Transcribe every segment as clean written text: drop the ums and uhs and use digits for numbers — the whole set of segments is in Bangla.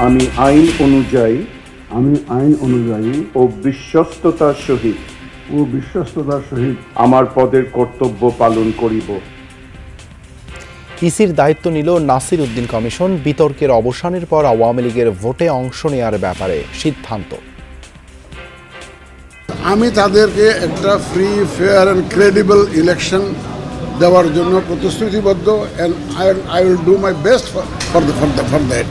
আমি আইন অনুযায়ী ও বিশ্বস্ততার সহিত আমার পদের কর্তব্য পালন করিব। ইসির দায়িত্ব নিল নাসির উদ্দিন কমিশন। বিতর্কের অবসানের পর আওয়ামী লীগের ভোটে অংশ নেওয়ার ব্যাপারে সিদ্ধান্ত। আমি তাদেরকে একটা free, fair and credible election দেওয়ার জন্য প্রতিশ্রুতিবদ্ধ, and I will do my best for that.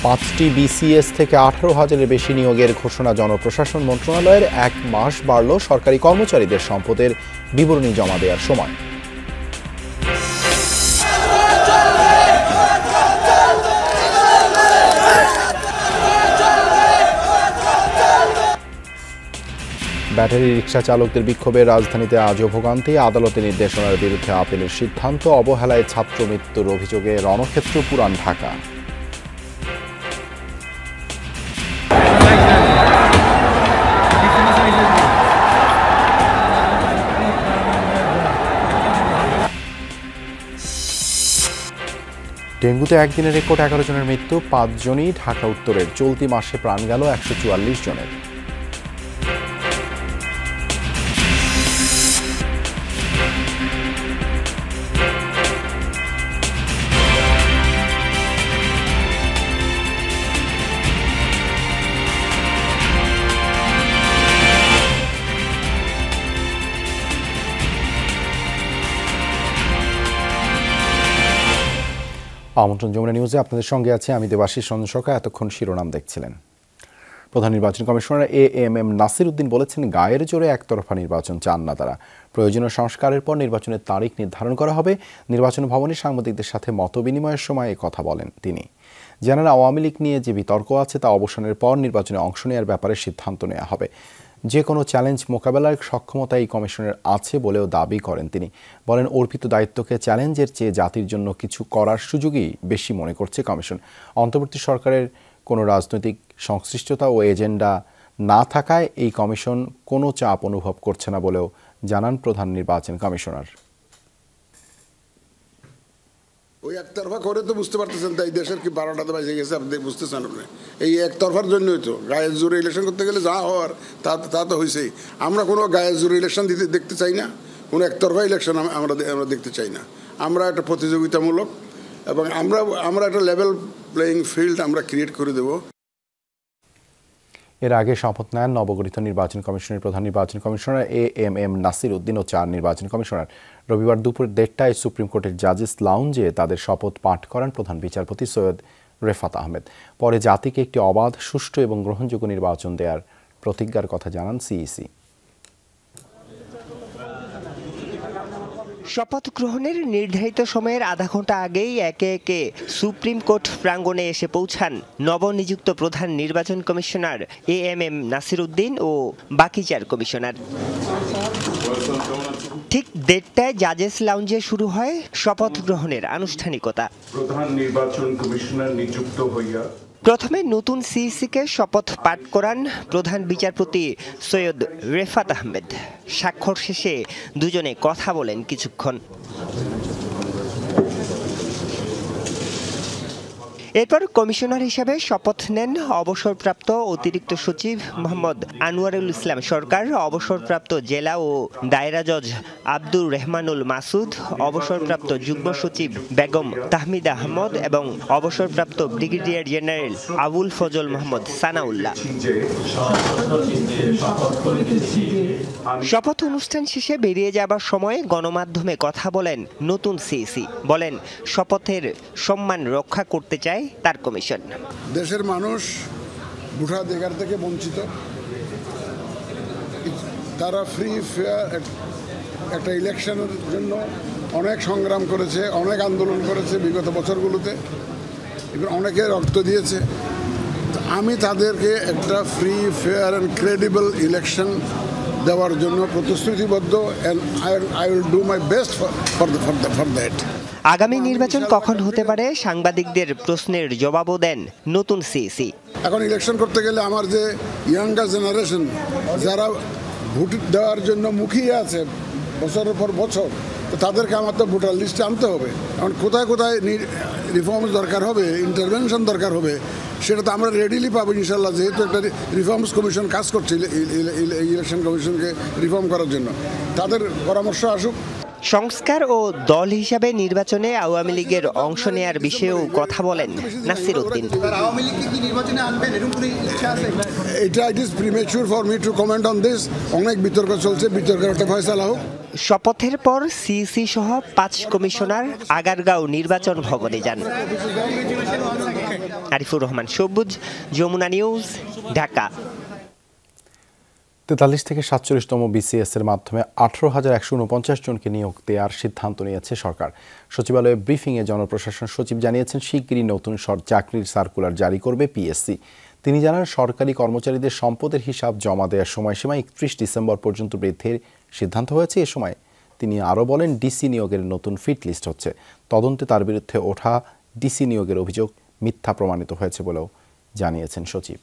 5টি বিসিএস থেকে 18,000-এর বেশি নিয়োগের ঘোষণা। জনপ্রশাসন মন্ত্রণালয়ের 1 মাস বাড়ল সরকারি কর্মচারীদের সম্পদের বিবরণী জমা দেওয়ার সময়। ব্যাটারি রিকশা চালকদের বিক্ষোভে রাজধানীতে আজও ভোগান্তি। আদালতের নির্দেশনার বিরুদ্ধে আপিলের সিদ্ধান্ত। অবহেলায় ছাত্র মৃত্যুর অভিযোগে রণক্ষেত্র পুরান ঢাকা। ডেঙ্গুতে একদিনে রেকর্ড 11 জনের মৃত্যু, 5 জনই ঢাকা উত্তরের। চলতি মাসে প্রাণ গেল 144 জনের। আমন্ত্রণ যমুনা নিউজে আপনাদের সঙ্গে আছে আমি দেবাশিস রঞ্জন সরকার। এতক্ষণ শিরোনাম দেখছিলেন। প্রধান নির্বাচন কমিশনার এএমএম নাসির উদ্দিন বলেছেন, গায়ের জোরে একতরফা নির্বাচন চান না তারা। প্রয়োজনীয় সংস্কারের পর নির্বাচনের তারিখ নির্ধারণ করা হবে। নির্বাচন ভবনে সাংবাদিকদের সাথে মতবিনিময়ের সময় এই কথা বলেন তিনি। জানান, আওয়ামী লীগ নিয়ে যে বিতর্ক আছে তা অবসানের পর নির্বাচনে অংশ নেওয়ার ব্যাপারে সিদ্ধান্ত নেওয়া হবে। যে কোনো চ্যালেঞ্জ মোকাবেলার সক্ষমতা এই কমিশনের আছে বলেও দাবি করেন তিনি। বলেন, অর্পিত দায়িত্বকে চ্যালেঞ্জের চেয়ে জাতির জন্য কিছু করার সুযোগই বেশি মনে করছে কমিশন। অন্তর্বর্তী সরকারের কোনো রাজনৈতিক সংশ্লিষ্টতা ও এজেন্ডা না থাকায় এই কমিশন কোনো চাপ অনুভব করছে না বলেও জানান প্রধান নির্বাচন কমিশনার। ওই একতরফা করে তো বুঝতে পারতেছেন, তাই দেশের কি 12টাতে বাজে গেছে আপনি বুঝতেছেন। আপনি এই একতরফার জন্যই তো গায়ের জোরে ইলেকশন করতে গেলে যা হওয়ার তা তো হয়েছেই। আমরা কোনো গায়ের জোরে ইলেকশন দেখতে চাই না, কোনো একতরফা ইলেকশন আমরা দেখতে চাই না। আমরা একটা প্রতিযোগিতামূলক এবং আমরা একটা লেভেল প্লেয়িং ফিল্ড আমরা ক্রিয়েট করে দেব। এর আগে শপথ নেন নবগঠিত নির্বাচন কমিশনের প্রধান নির্বাচন কমিশনার এএমএম নাসির উদ্দিন ও 4 নির্বাচন কমিশনার। রবিবার দুপুর 1টায় সুপ্রিম কোর্টের জাজেস লাউঞ্জে তাদের শপথ পাঠ করান প্রধান বিচারপতি সৈয়দ রেফাত আহমেদ। পরে জাতিকে একটি অবাধ, সুষ্ঠু এবং গ্রহণযোগ্য নির্বাচন দেওয়ার প্রতিজ্ঞার কথা জানান সিইসি। শপথ গ্রহণের নির্ধারিত সময়ের আধা ঘন্টা আগেই একে একে সুপ্রিম কোর্ট প্রাঙ্গণে এসে পৌঁছান নবনিযুক্ত প্রধান নির্বাচন কমিশনার এএমএম নাসির উদ্দিন ও বাকি 4 কমিশনার। ঠিক 1টায় জাজেস লাউঞ্জে শুরু হয় শপথ গ্রহণের আনুষ্ঠানিকতা। প্রধান নির্বাচন কমিশনার নিযুক্ত হইয়া প্রথমে নতুন সিইসিকে শপথ পাঠ করান প্রধান বিচারপতি সৈয়দ রেফাত আহমেদ। স্বাক্ষর শেষে দুজনে কথা বলেন কিছুক্ষণ। এরপর কমিশনার হিসেবে শপথ নেন অবসরপ্রাপ্ত অতিরিক্ত সচিব মোহাম্মদ আনোয়ারুল ইসলাম সরকার, অবসরপ্রাপ্ত জেলা ও দায়রা জজ আব্দুর রহমানুল মাসুদ, অবসরপ্রাপ্ত যুগ্ম সচিব বেগম তাহমিদ আহমদ এবং অবসরপ্রাপ্ত ব্রিগেডিয়ার জেনারেল আবুল ফজল মোহাম্মদ সানাউল্লাহ। শপথ অনুষ্ঠান শেষে বেরিয়ে যাবার সময় গণমাধ্যমে কথা বলেন নতুন সিইসি। বলেন, শপথের সম্মান রক্ষা করতে চায় তার কমিশন। দেশের মানুষ ভোটাধিকার থেকে বঞ্চিত, তারা ফ্রি ফেয়ার একটা ইলেকশনের জন্য অনেক সংগ্রাম করেছে, অনেক আন্দোলন করেছে বিগত বছরগুলোতে, এবং অনেকে রক্ত দিয়েছে। আমি তাদেরকে একটা free, fair and credible election দেওয়ার জন্য প্রতিশ্রুতিবদ্ধ, and I will do my best for that. আগামী নির্বাচন কখন হতে পারে সাংবাদিকদের প্রশ্নের জবাবও দেন নতুন সিইসি। এখন ইলেকশন করতে গেলে আমার যে ইয়াঙ্গার জেনারেশন যারা ভোট দেওয়ার জন্য মুখিয়ে আছে বছরের পর বছর, তো তাদেরকে আমার তো ভোটার লিস্টে আনতে হবে। এখন কোথায় কোথায় রিফর্মস দরকার হবে, ইন্টারভেনশন দরকার হবে, সেটা তো আমরা রেডিলি পাবো ইনশাল্লাহ, যেহেতু একটা রিফর্মস কমিশন কাজ করছে ইলেকশন কমিশনকে রিফর্ম করার জন্য। তাদের পরামর্শ আসুক। সংস্কার ও দল হিসাবে নির্বাচনে আওয়ামী লীগের অংশ নেয়ার বিষয়েও কথা বলেন নাসির উদ্দিন। এটা it is premature for me two comment on this. অনেক বিতর্ক চলছে, বিতর্কের একটা ফয়সালা হোক। শপথের পর সিইসি সহ 5 কমিশনার আগারগাঁও নির্বাচন ভবনে যান। আরিফুর রহমান সবুজ, যমুনা নিউজ, ঢাকা। 43 থেকে 47তম বিসিএস এর মাধ্যমে 18,149 জনকে নিয়োগ দেওয়ার সিদ্ধান্ত নিয়েছে সরকার। সচিবালয়ে ব্রিফিংয়ে জনপ্রশাসন সচিব জানিয়েছেন, শিগগিরই নতুন চাকরির সার্কুলার জারি করবে পিএসসি। তিনি জানান, সরকারি কর্মচারীদের সম্পদের হিসাব জমা দেওয়ার সময়সীমা 31 ডিসেম্বর পর্যন্ত বৃদ্ধির সিদ্ধান্ত হয়েছে। এ সময় তিনি আরও বলেন, ডিসি নিয়োগের নতুন ফিট লিস্ট হচ্ছে। তদন্তে তার বিরুদ্ধে ওঠা ডিসি নিয়োগের অভিযোগ মিথ্যা প্রমাণিত হয়েছে বলেও জানিয়েছেন সচিব।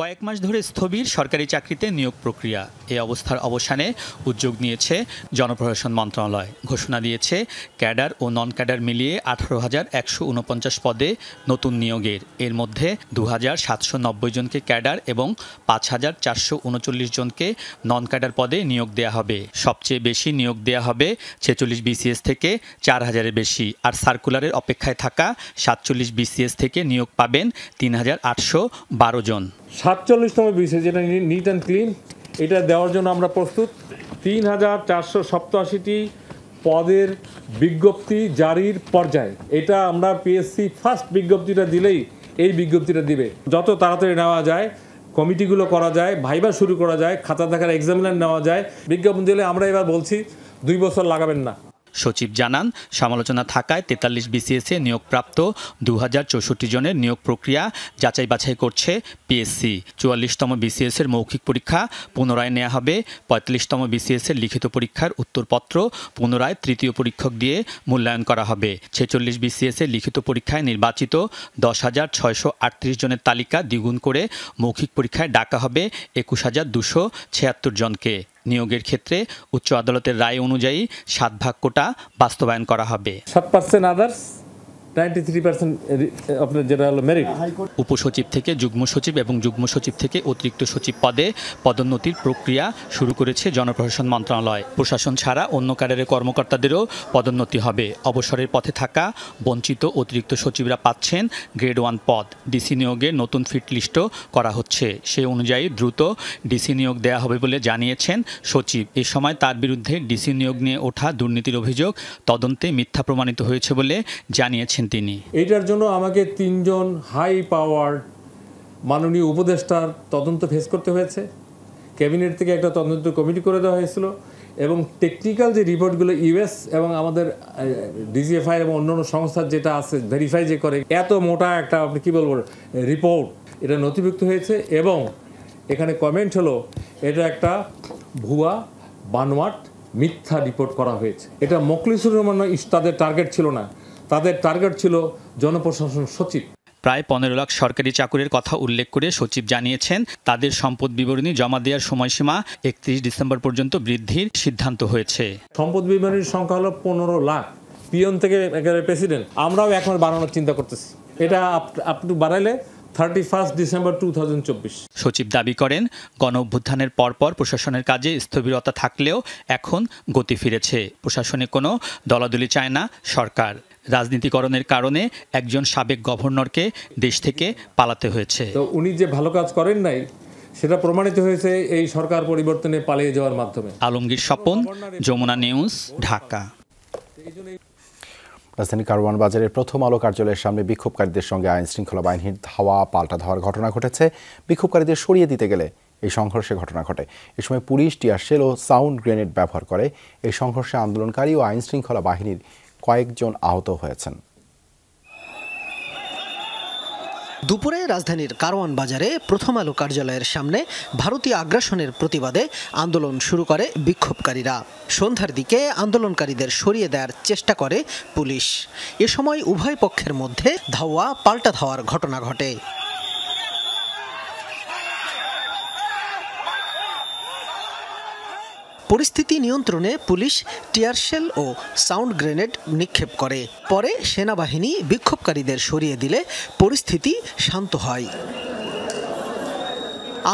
কয়েক মাস ধরে স্থবির সরকারি চাকরিতে নিয়োগ প্রক্রিয়া। এই অবস্থার অবসানে উদ্যোগ নিয়েছে জনপ্রশাসন মন্ত্রণালয়। ঘোষণা দিয়েছে ক্যাডার ও নন ক্যাডার মিলিয়ে 18,149 পদে নতুন নিয়োগের। এর মধ্যে 2,790 জনকে ক্যাডার এবং 5,439 জনকে নন ক্যাডার পদে নিয়োগ দেওয়া হবে। সবচেয়ে বেশি নিয়োগ দেওয়া হবে 46 বিসিএস থেকে 4,000-এর বেশি। আর সার্কুলারের অপেক্ষায় থাকা 47 বিসিএস থেকে নিয়োগ পাবেন 3,812 জন। 47তম বিসিএস, যেটা নিট অ্যান্ড ক্লিন, এটা দেওয়ার জন্য আমরা প্রস্তুত। 3,487টি পদের বিজ্ঞপ্তি জারির পর্যায়ে। এটা আমরা পিএসসি ফার্স্ট বিজ্ঞপ্তিটা দিলেই এই বিজ্ঞপ্তিটা দিবে। যত তাড়াতাড়ি নেওয়া যায়, কমিটিগুলো করা যায়, ভাইবা শুরু করা যায়, খাতা দেখার এক্সামিনার নেওয়া যায়, বিজ্ঞাপন দিলে আমরা এবার বলছি 2 বছর লাগাবেন না। সচিব জানান, সমালোচনা থাকায় 43 বিসিএসে নিয়োগপ্রাপ্ত 2,064 জনের নিয়োগ প্রক্রিয়া যাচাই বাছাই করছে পিএসসি। 44তম বিসিএসের মৌখিক পরীক্ষা পুনরায় নেওয়া হবে। 45তম বিসিএসের লিখিত পরীক্ষার উত্তরপত্র পুনরায় তৃতীয় পরীক্ষক দিয়ে মূল্যায়ন করা হবে। 46 বিসিএসের লিখিত পরীক্ষায় নির্বাচিত 10,638 জনের তালিকা দ্বিগুণ করে মৌখিক পরীক্ষায় ডাকা হবে 21,276 জনকে। নিয়োগের ক্ষেত্রে উচ্চ আদালতের রায় অনুযায়ী 7 ভাগ কোটা বাস্তবায়ন করা হবে। 7% আদার্স, 93% আপনার যেটা হলো মেরিট। উপসচিব থেকে যুগ্ম সচিব এবং যুগ্ম সচিব থেকে অতিরিক্ত সচিব পদে পদোন্নতির প্রক্রিয়া শুরু করেছে জনপ্রশাসন মন্ত্রণালয়। প্রশাসন ছাড়া অন্য ক্যাডারের কর্মকর্তাদেরও পদোন্নতি হবে। অবসরের পথে থাকা বঞ্চিত অতিরিক্ত সচিবরা পাচ্ছেন গ্রেড 1 পদ। ডিসি নিয়োগের নতুন ফিট লিস্টও করা হচ্ছে। সেই অনুযায়ী দ্রুত ডিসি নিয়োগ দেওয়া হবে বলে জানিয়েছেন সচিব। এ সময় তার বিরুদ্ধে ডিসি নিয়োগ নিয়ে ওঠা দুর্নীতির অভিযোগ তদন্তে মিথ্যা প্রমাণিত হয়েছে বলে জানিয়েছেন তিনি। এইটার জন্য আমাকে 3 জন হাই পাওয়ার মাননীয় উপদেষ্টার তদন্ত ফেস করতে হয়েছে। ক্যাবিনেট থেকে একটা তদন্ত কমিটি করে দেওয়া হয়েছিল এবং টেকনিক্যাল যে রিপোর্টগুলো ইউএস এবং আমাদের ডিজিএফআই এবং অন্যান্য সংস্থার যেটা আছে ভেরিফাই যে করে, এত মোটা একটা আপনি কী বলবো রিপোর্ট, এটা নথিভুক্ত হয়েছে এবং এখানে কমেন্ট হলো এটা একটা ভুয়া বানোয়াট মিথ্যা রিপোর্ট করা হয়েছে। এটা মোখলেসুর রহমান তাদের টার্গেট ছিল না, তাদের টার্গেট ছিল জনপ্রশাসন সচিব। প্রায় 15 লাখ সরকারি চাকুরির কথা উল্লেখ করে সচিব জানিয়েছেন, তাদের সম্পদ বিবরণী জমা দেওয়ার সময়সীমা 31 ডিসেম্বর পর্যন্ত বৃদ্ধির সিদ্ধান্ত হয়েছে। সম্পদ বিবরণীর সংখ্যা হলো 15 লাখ, পিয়ন থেকে একেবারে প্রেসিডেন্ট। আমরাও এখন বাড়ানোর চিন্তা করতেছি, এটা আপ টু বাড়াইলে 31 ডিসেম্বর 2024। সচিব দাবি করেন, গণ অভ্যুত্থানের পরপর প্রশাসনের কাজে স্থবিরতা থাকলেও এখন গতি ফিরেছে। প্রশাসনে কোনো দলাদলি চায় না সরকার। রাজনীতিকরণের কারণে একজন সাবেক গভর্নরকে দেশ থেকে পালাতে হয়েছে। তো উনি যে ভালো কাজ করেন নাই সেটা প্রমাণিত হয়েছে এই সরকার পরিবর্তনে পালিয়ে যাওয়ার মাধ্যমে। আলমগীর স্বপন, যমুনা নিউজ, ঢাকা। রাজধানী কারওয়ান বাজারের প্রথম আলো কার্যালয়ের সামনে বিক্ষোভকারীদের সঙ্গে আইন শৃঙ্খলা বাহিনীর ধাওয়া পাল্টা ধাওয়ার ঘটনা ঘটেছে। বিক্ষোভকারীদের সরিয়ে দিতে গেলে এই সংঘর্ষের ঘটনা ঘটে। এ সময় পুলিশ টিয়ার শেল ও সাউন্ড গ্রেনেড ব্যবহার করে। এই সংঘর্ষে আন্দোলনকারী ও আইন শৃঙ্খলা বাহিনীর কয়েকজন আহত হয়েছেন। দুপুরে রাজধানীর কারওয়ান বাজারে প্রথম আলো কার্যালয়ের সামনে ভারতীয় আগ্রাসনের প্রতিবাদে আন্দোলন শুরু করে বিক্ষোভকারীরা। সন্ধ্যার দিকে আন্দোলনকারীদের সরিয়ে দেওয়ার চেষ্টা করে পুলিশ। এ সময় উভয় পক্ষের মধ্যে ধাওয়া পাল্টা ধাওয়ার ঘটনা ঘটে। পরিস্থিতি নিয়ন্ত্রণে পুলিশ টিয়ারশেল ও সাউন্ড গ্রেনেড নিক্ষেপ করে। পরে সেনাবাহিনী বিক্ষোভকারীদের সরিয়ে দিলে পরিস্থিতি শান্ত হয়।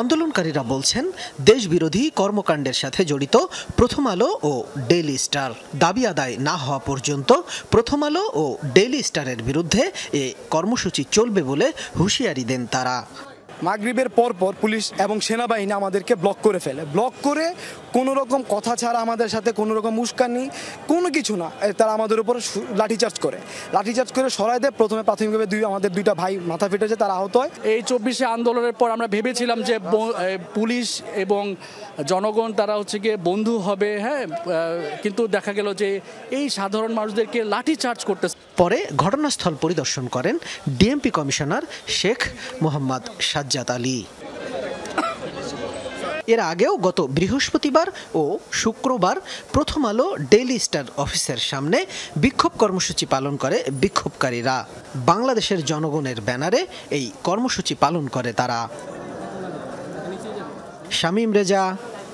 আন্দোলনকারীরা বলছেন, দেশবিরোধী কর্মকাণ্ডের সাথে জড়িত প্রথম আলো ও ডেইলি স্টার। দাবি আদায় না হওয়া পর্যন্ত প্রথম আলো ও ডেইলি স্টারের বিরুদ্ধে এ কর্মসূচি চলবে বলে হুঁশিয়ারি দেন তারা। মাগরিবের পর পুলিশ এবং সেনাবাহিনী আমাদেরকে ব্লক করে ফেলে। ব্লক করে কোনো রকম কথা ছাড়া আমাদের সাথে কোনো রকম উস্কানি কোনো কিছু না, তারা আমাদের উপর লাঠিচার্জ করে সরাই দেয়। প্রথমে প্রাথমিকভাবে আমাদের দুইটা ভাই মাথা ফেটেছে, তারা আহত হয়। এই 24শে আন্দোলনের পর আমরা ভেবেছিলাম যে পুলিশ এবং জনগণ তারা হচ্ছে গিয়ে বন্ধু হবে, হ্যাঁ, কিন্তু দেখা গেল যে এই সাধারণ মানুষদেরকে লাঠিচার্জ করতে। পরে ঘটনাস্থল পরিদর্শন করেন ডিএমপি কমিশনার শেখ মোহাম্মদ সাজ্জাদ আলী। এর আগেও গত বৃহস্পতিবার ও শুক্রবার প্রথম আলো ডেইলি স্টার অফিসের সামনে বিক্ষোভ কর্মসূচি পালন করে বিক্ষোভকারীরা। বাংলাদেশের জনগণের ব্যানারে এই কর্মসূচি পালন করে তারা। শামীম রেজা,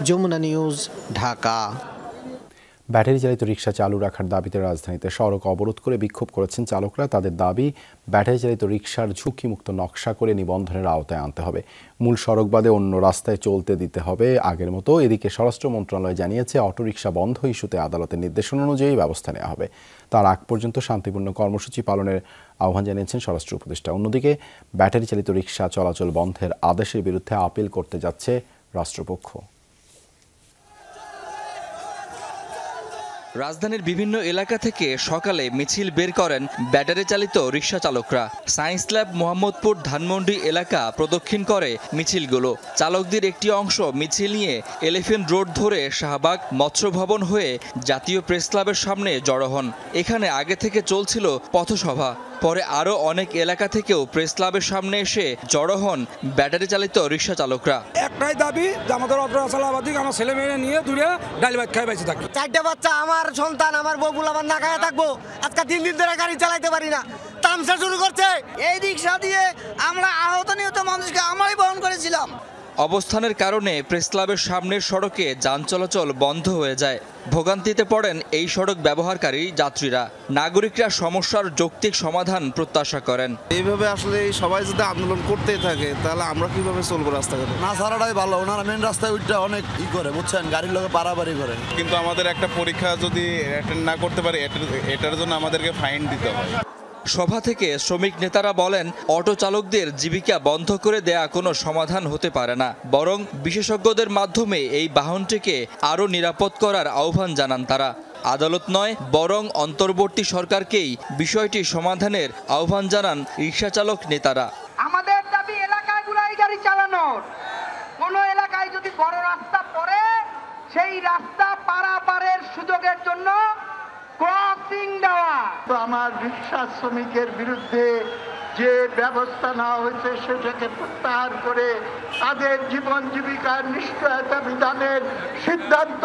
যমুনা নিউজ, ঢাকা। ব্যাটারি চালিত রিকশা চালু রাখার দাবিতে রাজধানীতে সড়ক অবরোধ করে বিক্ষোভ করেছেন চালকরা। তাদের দাবি, ব্যাটারি চালিত রিকশার ঝুঁকিমুক্ত নকশা করে নিবন্ধনের আওতায় আনতে হবে, মূল সড়ক বাদে অন্য রাস্তায় চলতে দিতে হবে আগের মতো। এদিকে স্বরাষ্ট্র মন্ত্রণালয় জানিয়েছে, অটোরিকশা বন্ধ ইস্যুতে আদালতের নির্দেশনা অনুযায়ী ব্যবস্থা নেওয়া হবে। তার আগ পর্যন্ত শান্তিপূর্ণ কর্মসূচি পালনের আহ্বান জানিয়েছেন স্বরাষ্ট্র উপদেষ্টা। অন্যদিকে ব্যাটারি চালিত রিকশা চলাচল বন্ধের আদেশের বিরুদ্ধে আপিল করতে যাচ্ছে রাষ্ট্রপক্ষ। রাজধানীর বিভিন্ন এলাকা থেকে সকালে মিছিল বের করেন ব্যাটারি চালিত রিকশা চালকরা। সায়েন্স ল্যাব, মোহাম্মদপুর, ধানমন্ডি এলাকা প্রদক্ষিণ করে মিছিলগুলো। চালকদের একটি অংশ মিছিল নিয়ে এলিফ্যান্ট রোড ধরে শাহবাগ, মৎস্য ভবন হয়ে জাতীয় প্রেস ক্লাবের সামনে জড়ো হন। এখানে আগে থেকে চলছিল পথসভা। পরে আরও অনেক এলাকা থেকেও প্রেস ক্লাবের সামনে এসে জড়ো হন ব্যাটারি চালিত রিকশা চালকরা। একটাই দাবি যে আমাদের অটোরিকশাবাদী আমার ছেলে মেয়ে নিয়ে দূরে ডাল ভাত খাই বেঁচে থাকি। 4টা বাচ্চা, আমার সন্তান, আমার বউ আমার না খায় থাকবো। আজকে 3 দিন ধরে গাড়ি চালাইতে পারি না, তামসা শুরু করছে। এই রিকশা দিয়ে আমরা আহত নিহত মানুষকে আমরাই বহন করেছিলাম। অবস্থানের কারণে প্রেস ক্লাবের সামনের সড়কে যান চলাচল বন্ধ হয়ে যায়। ভোগান্তিতে পড়েন এই সড়ক ব্যবহারকারী যাত্রীরা। নাগরিকরা সমস্যার যৌক্তিক সমাধান প্রত্যাশা করেন। এইভাবে আসলে সবাই যদি আন্দোলন করতেই থাকে তাহলে আমরা কিভাবে চলবো রাস্তাঘাটে? না ছাড়াটাই ভালো। ওনারা মেন রাস্তায় উঠতে অনেক করে, বুঝছেন, গাড়ির লোকে পারাপারি করে। কিন্তু আমাদের একটা পরীক্ষা যদি অ্যাটেন্ড না করতে পারি, এটার জন্য আমাদেরকে ফাইন দিতে হয়। সভা থেকে শ্রমিক নেতারা বলেন, অটো চালকদের জীবিকা বন্ধ করে দেয়া কোনো সমাধান হতে পারে না, বরং বিশেষজ্ঞদের মাধ্যমে এই বাহনটিকে আরও নিরাপদ করার আহ্বান জানান তারা। আদালত নয়, বরং অন্তর্বর্তী সরকারকেই বিষয়টি সমাধানের আহ্বান জানান রিকশা চালক নেতারা। আমাদের দাবি এলাকাগুলাই গাড়ি চালানোর। কোন এলাকায় যদি বড় রাস্তা পড়ে, সেই রাস্তা পারাপারের সুযোগের জন্য ক্রসিং দেওয়া। তো আমার রিকশা শ্রমিকের বিরুদ্ধে যে ব্যবস্থা নেওয়া হয়েছে সেটাকে প্রত্যাহার করে তাদের জীবন জীবিকার নিশ্চয়তা বিধানের সিদ্ধান্ত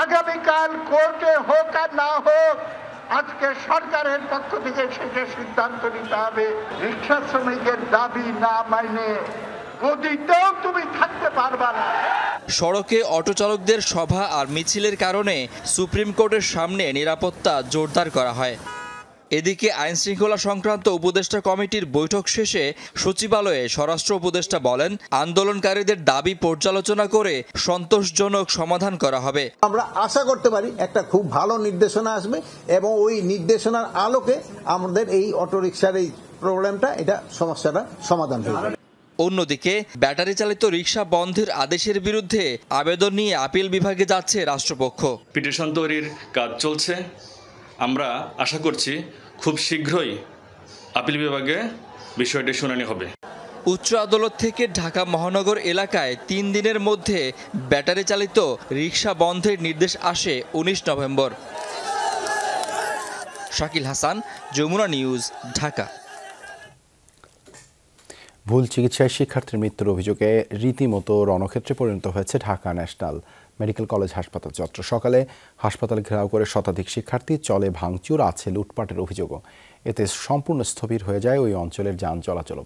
আগামীকাল কোর্টে হোক আর না হোক, আজকে সরকারের পক্ষ থেকে সেটা সিদ্ধান্ত নিতে হবে। রিকশা শ্রমিকের দাবি না মাইনে গদিতেও তুমি থাকতে পারবা না। সড়কে অটো চালকদের সভা আর মিছিলের কারণে সুপ্রিম কোর্টের সামনে নিরাপত্তা জোরদার করা হয়। এদিকে আইন শৃঙ্খলা সংক্রান্ত উপদেষ্টা কমিটির বৈঠক শেষে সচিবালয়ে স্বরাষ্ট্র উপদেষ্টা বলেন, আন্দোলনকারীদের দাবি পর্যালোচনা করে সন্তোষজনক সমাধান করা হবে। আমরা আশা করতে পারি একটা খুব ভালো নির্দেশনা আসবে এবং ওই নির্দেশনার আলোকে আমাদের এই অটোরিকশার এই প্রবলেমটা, এটা সমস্যাটা সমাধান হবে। অন্যদিকে ব্যাটারি চালিত রিকশা বন্ধের আদেশের বিরুদ্ধে আবেদন নিয়ে আপিল বিভাগে যাচ্ছে রাষ্ট্রপক্ষ। পিটিশন তৈরির কাজ চলছে। আমরা আশা করছি খুব শীঘ্রই আপিল বিভাগে বিষয়টি শুনানি হবে। উচ্চ আদালত থেকে ঢাকা মহানগর এলাকায় 3 দিনের মধ্যে ব্যাটারি চালিত রিকশা বন্ধের নির্দেশ আসে 19 নভেম্বর। শাকিল হাসান, যমুনা নিউজ, ঢাকা। ভুল চিকিৎসায় শিক্ষার্থীর মৃত্যুর অভিযোগে রীতিমতো রণক্ষেত্রে পরিণত হয়েছে ঢাকা ন্যাশনাল মেডিকেল কলেজ হাসপাতাল চত্বর। সকালে হাসপাতাল ঘেরাও করে শতাধিক শিক্ষার্থী, চলে ভাঙচুর, আছে লুটপাটের অভিযোগও। এতে সম্পূর্ণ স্থবির হয়ে যায় ওই অঞ্চলের যান চলাচল।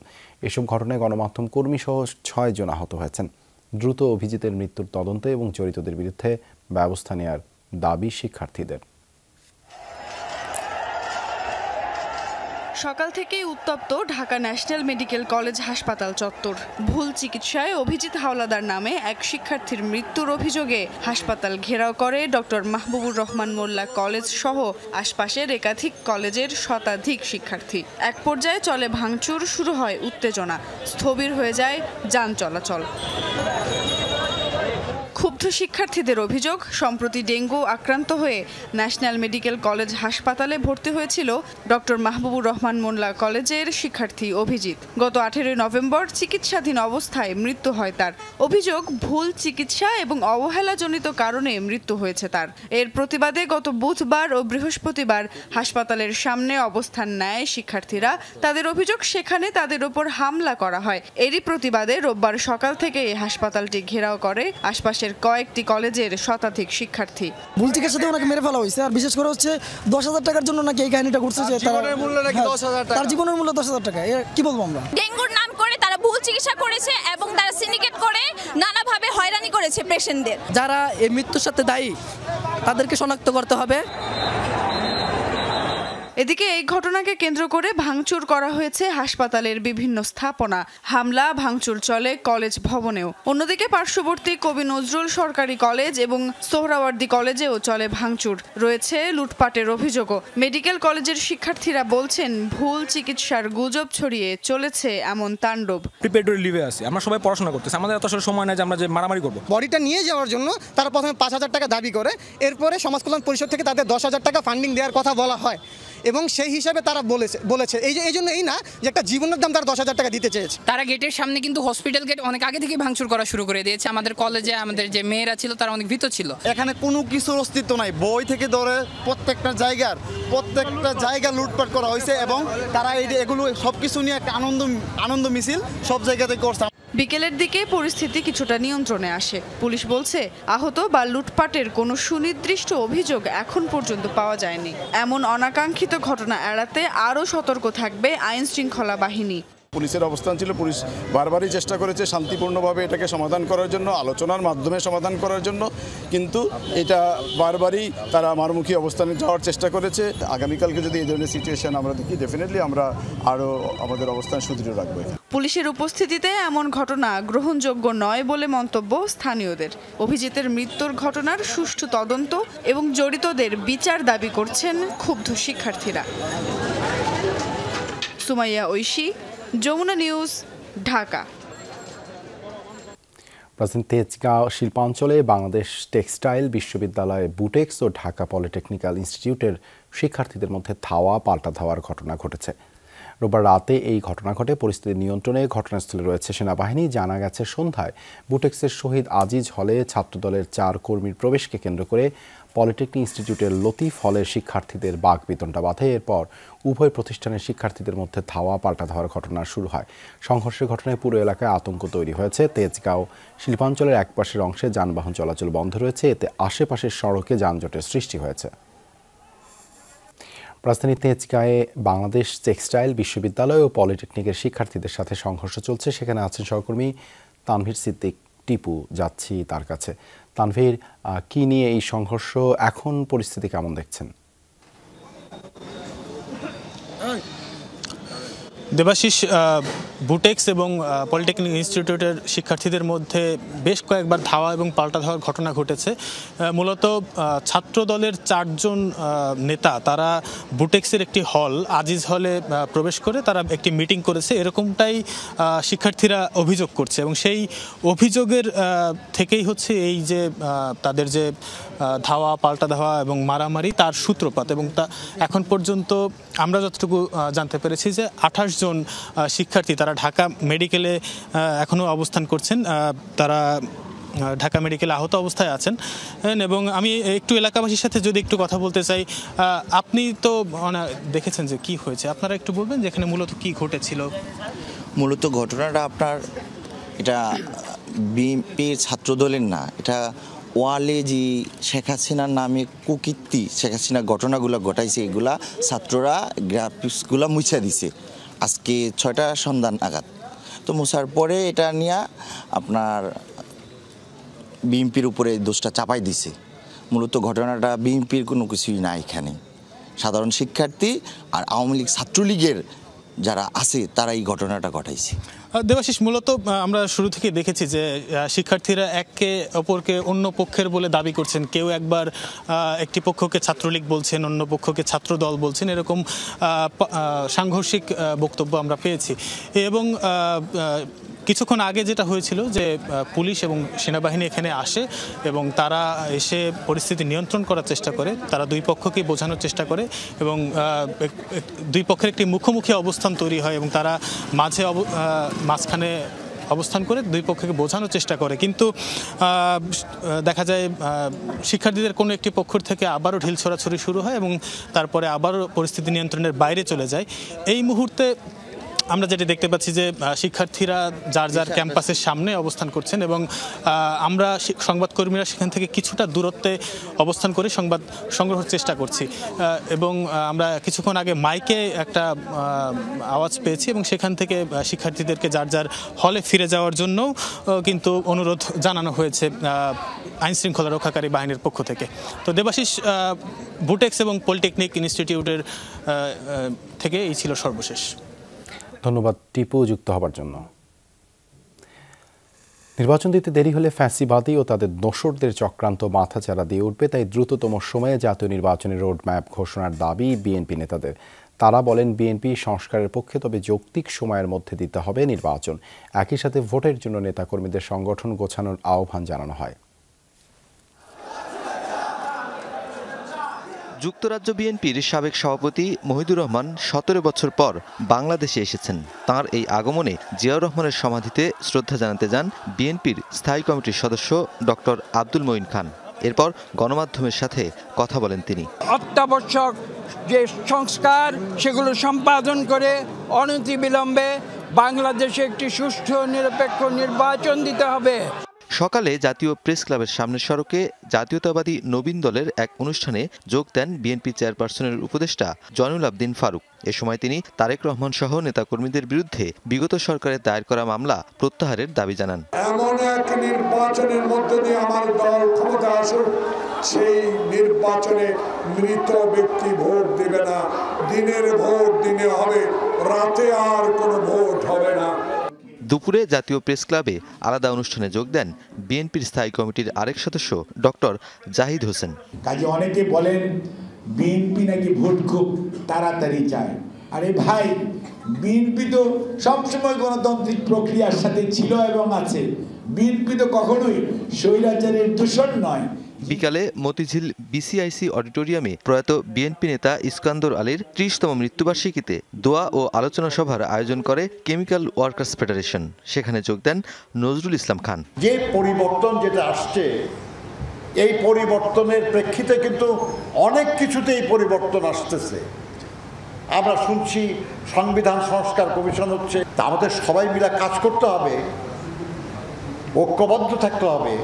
এসব ঘটনায় গণমাধ্যম কর্মী সহ 6 জন আহত হয়েছেন। দ্রুত অভিজিতের মৃত্যুর তদন্তে এবং জড়িতদের বিরুদ্ধে ব্যবস্থা নেওয়ার দাবি শিক্ষার্থীদের। সকাল থেকেই উত্তপ্ত ঢাকা ন্যাশনাল মেডিকেল কলেজ হাসপাতাল চত্বর। ভুল চিকিৎসায় অভিজিৎ হাওলাদার নামে এক শিক্ষার্থীর মৃত্যুর অভিযোগে হাসপাতাল ঘেরাও করে ডক্টর মাহবুবুর রহমান মোল্লা কলেজ সহ আশপাশের একাধিক কলেজের শতাধিক শিক্ষার্থী। এক পর্যায়ে চলে ভাঙচুর, শুরু হয় উত্তেজনা, স্থবির হয়ে যায় যান চলাচল। ক্ষুব্ধ শিক্ষার্থীদের অভিযোগ, সম্প্রতি ডেঙ্গু আক্রান্ত হয়ে ন্যাশনাল মেডিকেল কলেজ হাসপাতালে ভর্তি হয়েছিল ডক্টর মাহবুবুর রহমান মোল্লা কলেজের শিক্ষার্থী অভিজিৎ। গত 18 নভেম্বর চিকিৎসাধীন অবস্থায় মৃত্যু হয় তার। অভিযোগ, ভুল চিকিৎসা এবং অবহেলাজনিত কারণে মৃত্যু হয়েছে তার। এর প্রতিবাদে গত বুধবার ও বৃহস্পতিবার হাসপাতালের সামনে অবস্থান নেয় শিক্ষার্থীরা। তাদের অভিযোগ, সেখানে তাদের ওপর হামলা করা হয়। এরই প্রতিবাদে রোববার সকাল থেকে হাসপাতালটি ঘেরাও করে আশপাশের কয়েকটি কলেজের শতাধিক শিক্ষার্থী। ভুল চিকিৎসাতে ওনাকে মেরে ফেলা হয়েছে, আর বিশেষ করে হচ্ছে 10,000 টাকার জন্য নাকি এই কাহিনীটা ঘটছে, যে তার জীবনের মূল্য 10,000 টাকা। কি বলবো আমরা? ডেঙ্গুর নাম করে তারা ভুল চিকিৎসা করেছে এবং তারা সিন্ডিকেট করে নানাভাবে হয়রানি করেছে পেশেন্টদের। যারা এই মৃত্যুর সাথে দায়ী তাদেরকে শনাক্ত করতে হবে। এদিকে এই ঘটনাকে কেন্দ্র করে ভাঙচুর করা হয়েছে হাসপাতালের বিভিন্ন স্থাপনা। হামলা ভাঙচুর চলে কলেজ ভবনেও। অন্যদিকে পার্শ্ববর্তী কবি নজরুল সরকারি কলেজ এবং সোহরাওয়ার্দী কলেজেও চলে ভাঙচুর। রয়েছে লুটপাটের অভিযোগও। মেডিকেল কলেজের শিক্ষার্থীরা বলছেন, ভুল চিকিৎসার গুজব ছড়িয়ে চলেছে এমন তাণ্ডব। প্রিপারেটরি লিভে আছি, আমরা সবাই পড়াশোনা করতেছি, আমাদের এত সময় নাই যে আমরা যে মারামারি করবো। বডিটা নিয়ে যাওয়ার জন্য তারা প্রথমে 5,000 টাকা দাবি করে, এরপরে সমাজ কল্যাণ পরিষদ থেকে তাদের 10,000 টাকা ফান্ডিং দেওয়ার কথা বলা হয় এবং সেই হিসাবে তারা বলেছে এই জন্য এই না যে একটা জীবনের দাম তারা 10,000 টাকা দিতে চেয়েছে। তারা গেটের সামনে কিন্তু হসপিটাল গেট অনেক আগে থেকে ভাঙচুর করা শুরু করে দিয়েছে। আমাদের কলেজে আমাদের যে মেয়েরা ছিল তারা অনেক ভীত ছিল। এখানে কোনো কিছুর অস্তিত্ব নাই। বই থেকে ধরে প্রত্যেকটা জায়গা লুটপাট করা হয়েছে এবং তারা এগুলো সবকিছু নিয়ে একটা আনন্দ মিছিল সব জায়গাতে করছে। বিকেলের দিকে পরিস্থিতি কিছুটা নিয়ন্ত্রণে আসে। পুলিশ বলছে, আহত বা লুটপাটের কোনো সুনির্দিষ্ট অভিযোগ এখন পর্যন্ত পাওয়া যায়নি। এমন অনাকাঙ্ক্ষিত ঘটনা এড়াতে আরও সতর্ক থাকবে আইন শৃঙ্খলা বাহিনী। পুলিশের অবস্থান ছিল, পুলিশ বারবারই চেষ্টা করেছে শান্তিপূর্ণভাবে এটাকে সমাধান করার জন্য, আলোচনার মাধ্যমে সমাধান করার জন্য, কিন্তু এটা বারবারই তারা মারমুখী অবস্থানে যাওয়ার চেষ্টা করেছে। আগামীকালকে যদি এই ধরনের সিচুয়েশন আমরা দেখি, ডেফিনেটলি আমরা আরও আমাদের অবস্থান সুদৃঢ় রাখবো। পুলিশের উপস্থিতিতে এমন ঘটনা গ্রহণযোগ্য নয় বলে মন্তব্য স্থানীয়দের। অভিজিতের মৃত্যুর ঘটনার সুষ্ঠু তদন্ত এবং জড়িতদের বিচার দাবি করছেন ক্ষুব্ধ শিক্ষার্থীরা। সুমাইয়া ঐশী, যমুনা নিউজ, ঢাকা। রাজধানীর তেজগাঁও শিল্পাঞ্চলে বাংলাদেশ টেক্সটাইল বিশ্ববিদ্যালয়, বুটেক্স ও ঢাকা পলিটেকনিক্যাল ইনস্টিটিউটের শিক্ষার্থীদের মধ্যে ধাওয়া পাল্টা ধাওয়ার ঘটনা ঘটেছে। রোববার রাতে এই ঘটনা ঘটে। পরিস্থিতি নিয়ন্ত্রণে ঘটনাস্থলে রয়েছে সেনাবাহিনী। জানা গেছে, সন্ধ্যায় বুটেক্সের শহীদ আজিজ হলে ছাত্রদলের 4 কর্মীর প্রবেশকে কেন্দ্র করে পলিটেকনিক ইনস্টিটিউটের লতিফ হলের শিক্ষার্থীদের বাকবিতণ্ডা বাধে। এরপর উভয় প্রতিষ্ঠানের শিক্ষার্থীদের মধ্যে ধাওয়া পাল্টা ধাওয়ার ঘটনা শুরু হয়। সংঘর্ষের ঘটনায় পুরো এলাকায় আতঙ্ক তৈরি হয়েছে। তেজগাঁও শিল্পাঞ্চলের একপাশের অংশে যানবাহন চলাচল বন্ধ রয়েছে। এতে আশেপাশের সড়কে যানজটের সৃষ্টি হয়েছে। রাজধানীর তেজগাঁয়ে বাংলাদেশ টেক্সটাইল বিশ্ববিদ্যালয় ও পলিটেকনিকের শিক্ষার্থীদের সাথে সংঘর্ষ চলছে। সেখানে আছেন সহকর্মী তানভীর সিদ্দিক টিপু। যাচ্ছি তার কাছে। তানভীর, কি নিয়ে এই সংঘর্ষ, এখন পরিস্থিতি কেমন দেখছেন? দেবাশিস, বুটেক্স এবং পলিটেকনিক ইনস্টিটিউটের শিক্ষার্থীদের মধ্যে বেশ কয়েকবার ধাওয়া এবং পাল্টা ধাওয়ার ঘটনা ঘটেছে। মূলত ছাত্র দলের 4 জন নেতা তারা বুটেক্সের একটি হল, আজিজ হলে প্রবেশ করে তারা একটি মিটিং করেছে, এরকমটাই শিক্ষার্থীরা অভিযোগ করছে এবং সেই অভিযোগের থেকেই হচ্ছে এই যে তাদের যে ধাওয়া পাল্টা ধাওয়া এবং মারামারি, তার সূত্রপাত। এবং তা এখন পর্যন্ত আমরা যতটুকু জানতে পেরেছি যে 28 জন শিক্ষার্থী তারা ঢাকা মেডিকেলে এখনও অবস্থান করছেন। তারা ঢাকা মেডিকেলে আহত অবস্থায় আছেন। এবং আমি একটু এলাকাবাসীর সাথে যদি একটু কথা বলতে চাই, আপনি তো দেখেছেন যে কি হয়েছে, আপনারা একটু বলবেন যে এখানে মূলত কি ঘটেছিল? মূলত ঘটনাটা আপনার, এটা বিএনপির ছাত্রদলের না, এটা ওয়ালে যে শেখ হাসিনার নামে কুকীর্তি, শেখ হাসিনা ঘটনাগুলো ঘটাইছে, এগুলা ছাত্ররা গ্রাফিক্সগুলো মুছে দিছে আজকে 6টা সন্ধ্যা নাগাদ। তো মুছার পরে এটা নিয়ে আপনার বিএনপির উপরে দোষটা চাপাই দিছে। মূলত ঘটনাটা বিএনপির কোনো কিছুই না, এখানে সাধারণ শিক্ষার্থী আর আওয়ামী লীগ ছাত্রলীগের যারা আছে তারা এই ঘটনাটা ঘটাইছে। দেবাশিস, মূলত আমরা শুরু থেকে দেখেছি যে শিক্ষার্থীরা একে অপরকে অন্য পক্ষের বলে দাবি করছেন। কেউ একবার একটি পক্ষকে ছাত্রলীগ বলছেন, অন্য পক্ষকে ছাত্র দল বলছেন, এরকম সাংঘর্ষিক বক্তব্য আমরা পেয়েছি। এবং কিছুক্ষণ আগে যেটা হয়েছিল যে পুলিশ এবং সেনাবাহিনী এখানে আসে এবং তারা এসে পরিস্থিতি নিয়ন্ত্রণ করার চেষ্টা করে, তারা দুই পক্ষকেই বোঝানোর চেষ্টা করে এবং দুই পক্ষের একটি মুখোমুখি অবস্থান তৈরি হয় এবং তারা মাঝখানে অবস্থান করে দুই পক্ষকে বোঝানোর চেষ্টা করে। কিন্তু দেখা যায় শিক্ষার্থীদের কোনো একটি পক্ষ থেকে আবারও ঢিল ছোড়াছড়ি শুরু হয় এবং তারপরে আবারও পরিস্থিতি নিয়ন্ত্রণের বাইরে চলে যায়। এই মুহূর্তে আমরা যেটা দেখতে পাচ্ছি যে শিক্ষার্থীরা যার যার ক্যাম্পাসের সামনে অবস্থান করছেন এবং আমরা সংবাদকর্মীরা সেখান থেকে কিছুটা দূরত্বে অবস্থান করে সংবাদ সংগ্রহের চেষ্টা করছি এবং আমরা কিছুক্ষণ আগে মাইকে একটা আওয়াজ পেয়েছি এবং সেখান থেকে শিক্ষার্থীদেরকে যার যার হলে ফিরে যাওয়ার জন্য কিন্তু অনুরোধ জানানো হয়েছে আইনশৃঙ্খলা রক্ষাকারী বাহিনীর পক্ষ থেকে। তো দেবাশিস, বুটেক্স এবং পলিটেকনিক ইনস্টিটিউটের থেকে এই ছিল সর্বশেষ। ধন্যবাদ টিপু যুক্ত হবার জন্য। নির্বাচন দিতে দেরি হলে ফ্যাসিবাদী ও তাদের দোসরদের চক্রান্ত মাথাচাড়া দিয়ে উঠবে, তাই দ্রুততম সময়ে জাতীয় নির্বাচনের রোডম্যাপ ঘোষণার দাবি বিএনপি নেতাদের। তারা বলেন বিএনপি সংস্কারের পক্ষে, তবে যৌক্তিক সময়ের মধ্যে দিতে হবে নির্বাচন। একই সাথে ভোটের জন্য নেতাকর্মীদের সংগঠন গোছানোর আহ্বান জানানো হয়। যুক্তরাজ্য বিএনপির সাবেক সভাপতি মহিদুর রহমান 17 বছর পর বাংলাদেশে এসেছেন। তাঁর এই আগমনে জিয়াউর রহমানের সমাধিতে শ্রদ্ধা জানাতে যান বিএনপির স্থায়ী কমিটির সদস্য ডক্টর আব্দুল মঈন খান। এরপর গণমাধ্যমের সাথে কথা বলেন তিনি। অত্যাবশ্যক যে সংস্কার সেগুলো সম্পাদন করে অনতিবিলম্বে বাংলাদেশে একটি সুষ্ঠু নিরপেক্ষ নির্বাচন দিতে হবে। সকালে জাতীয় প্রেস ক্লাবের সামনের সড়কে জাতীয়তাবাদী নবীন দলের এক অনুষ্ঠানে যোগ দেন বিএনপি চেয়ারপারসনের উপদেষ্টা জয়নুল আবদিন ফারুক। এ সময় তিনি তারেক রহমান সহ নেতাকর্মীদের বিরুদ্ধে বিগত সরকারের দায়ের করা মামলা প্রত্যাহারের দাবি জানান। এমন এক নির্বাচনের মধ্যে দিয়ে আমার দল ক্ষমতা আসুক, সেই নির্বাচনে মৃত ব্যক্তি ভোট দেবে না, দিনের ভোট দিনে হবে, রাতে আর কোনো ভোট হবে না। দুপুরে জাতীয় প্রেস ক্লাবে আলাদা অনুষ্ঠানে যোগ দেন বিএনপির স্থায়ী কমিটির আরেক সদস্য ডক্টর জাহিদ হোসেন। কাজে অনেকে বলেন বিএনপি নাকি ভোট খুব তাড়াতাড়ি চায়। আরে ভাই, বিএনপি তো সবসময় গণতান্ত্রিক প্রক্রিয়ার সাথে ছিল এবং আছে। বিএনপি তো কখনোই স্বৈরাচারের দূষণ নয়। বিকালে মতিঝিল বিসিআইসি অডিটোরিয়ামে প্রয়াত বিএনপি নেতা ইস্কান্দর আলীর 30তম মৃত্যুবার্ষিকীতে দোয়া ও আলোচনা সভার আয়োজন করে কেমিক্যাল ওয়ার্কার্স ফেডারেশন। সেখানে যোগ দেন নজরুল ইসলাম খান। যে পরিবর্তন যেটা আসছে, এই পরিবর্তনের প্রেক্ষিতে কিন্তু অনেক কিছুতে এই পরিবর্তন আসতেছে। আমরা শুনছি সংবিধান সংস্কার কমিশন হচ্ছে, তা আমাদের সবাই মিলে কাজ করতে হবে, ঐক্যবদ্ধ থাকতে হবে,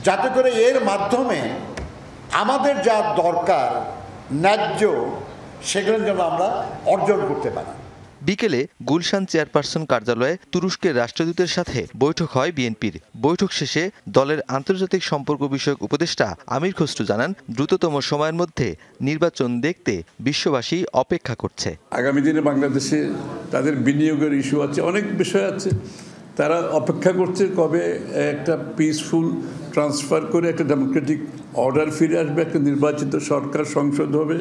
যাতে করে এর মাধ্যমে আমাদের যা দরকার ন্যায্য সেগুলো যেন আমরা অর্জন করতে পারি। বিকেলে গুলশান চেয়ারপারসন কার্যালয়ে তুরস্কের রাষ্ট্রদূতের সাথে বৈঠক হয় বিএনপির। বৈঠক শেষে দলের আন্তর্জাতিক সম্পর্ক বিষয়ক উপদেষ্টা আমির খসরু জানান, দ্রুততম সময়ের মধ্যে নির্বাচন দেখতে বিশ্ববাসী অপেক্ষা করছে। আগামী দিনে বাংলাদেশে তাদের বিনিয়োগের ইস্যু আছে, অনেক বিষয় আছে, তারা অপেক্ষা করছে কবে একটা পিসফুল ট্রান্সফার করে একটা ডেমোক্রেটিক অর্ডার ফিরে আসবে, একটা নির্বাচিত সরকার সংসদ হবে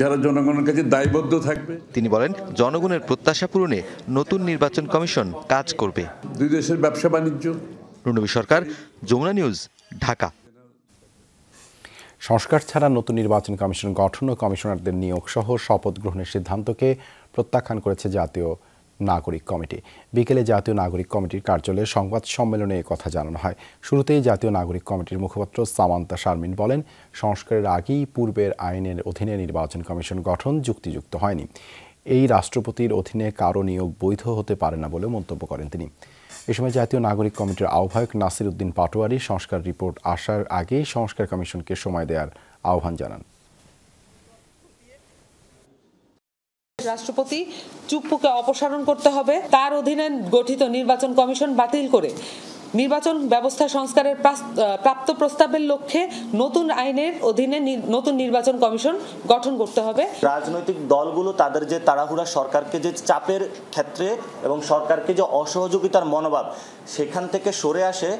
যারা জনগণের কাছে দায়বদ্ধ থাকবে। তিনি বলেন, জনগণের প্রত্যাশা পূরণে নতুন নির্বাচন কমিশন কাজ করবে। দুই দেশের ব্যবসা বাণিজ্য। রুনবী সরকার, যমুনা নিউজ, ঢাকা। সংস্কার ছাড়া নতুন নির্বাচন কমিশন গঠন ও কমিশনারদের নিয়োগ সহ শপথ গ্রহণের সিদ্ধান্তকে প্রত্যাখ্যান করেছে জাতীয় নাগরিক কমিটি। বিকেলে জাতীয় নাগরিক কমিটির কার্যালয়ে সংবাদ সম্মেলনে কথা জানানো হয়। শুরুতেই জাতীয় নাগরিক কমিটির মুখপাত্র সামান্তা শারমিন বলেন, সংস্কারের আগেই পূর্বের আইনের অধীনে নির্বাচন কমিশন গঠন যুক্তিযুক্ত হয়নি। এই রাষ্ট্রপতির অধীনে কারো নিয়োগ বৈধ হতে পারে না বলে মন্তব্য করেন তিনি। এ সময় জাতীয় নাগরিক কমিটির আহ্বায়ক নাসির উদ্দিন পাটোয়ারি সংস্কার রিপোর্ট আসার আগেই সংস্কার কমিশনকে সময় দেওয়ার আহ্বান জানান। রাষ্ট্রপতি চুপ্পুকে অপসারণ করতে হবে, তার অধীনে গঠিত নির্বাচন কমিশন বাতিল করে নির্বাচন ব্যবস্থা সংস্কারের প্রাপ্ত প্রস্তাবের লক্ষ্যে নতুন আইনের অধীনে নতুন নির্বাচন কমিশন গঠন করতে হবে। রাজনৈতিক দলগুলো তাদের যে তাড়াহুড়া, সরকারকে যে চাপের ক্ষেত্রে এবং সরকারকে যে অসহযোগিতার মনোভাব, সেখান থেকে সরে আসে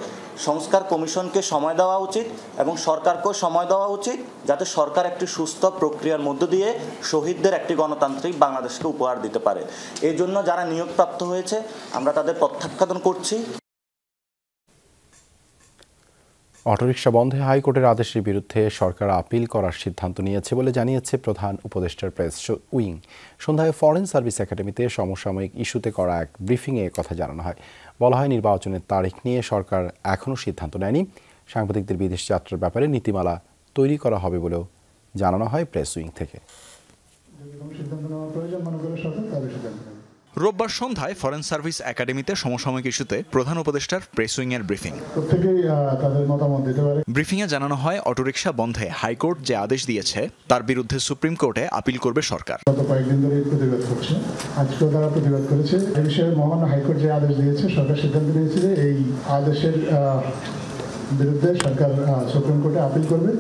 সংস্কার কমিশনকে সময় দেওয়া উচিত এবং সরকারকেও সময় দেওয়া উচিত, যাতে সরকার একটি সুস্থ প্রক্রিয়ার মধ্য দিয়ে শহীদদের একটি গণতান্ত্রিক বাংলাদেশকে উপহার দিতে পারে। এই জন্য যারা নিয়োগপ্রাপ্ত হয়েছে আমরা তাদের প্রত্যাখ্যান করছি। অটোরিকশা বন্ধে হাইকোর্টের আদেশের বিরুদ্ধে সরকার আপিল করার সিদ্ধান্ত নিয়েছে বলে জানিয়েছে প্রধান উপদেষ্টার প্রেস উইং। সন্ধ্যায় ফরেন সার্ভিস একাডেমিতে সমসাময়িক ইস্যুতে করা এক ব্রিফিংয়ে কথা জানানো হয়। বলা হয়, নির্বাচনের তারিখ নিয়ে সরকার এখনও সিদ্ধান্ত নেয়নি। সাংবাদিকদের বিদেশ যাত্রার ব্যাপারে নীতিমালা তৈরি করা হবে বলেও জানানো হয় প্রেস উইং থেকে। রোববার সন্ধ্যায় ফরেন সার্ভিস একাডেমিতে সমসাময়িক ইস্যুতে প্রধান উপদেষ্টার প্রেস উইং এর ব্রিফিং। ব্রিফিংয়ে জানানো হয়, অটোরিকশা বন্ধে হাইকোর্ট যে আদেশ দিয়েছে তার বিরুদ্ধে সুপ্রিম কোর্টে আপিল করবে সরকার। গত কয়েকদিন ধরে প্রতিবাদ করছে, আজকেও তারা প্রতিবাদ করেছে। এই বিষয়ে মহামান্য হাইকোর্ট যে আদেশ দিয়েছে, সরকার সিদ্ধান্ত নিয়েছে যে এই আদেশের বিরুদ্ধে সরকার সুপ্রিম কোর্টে আপিল করবে।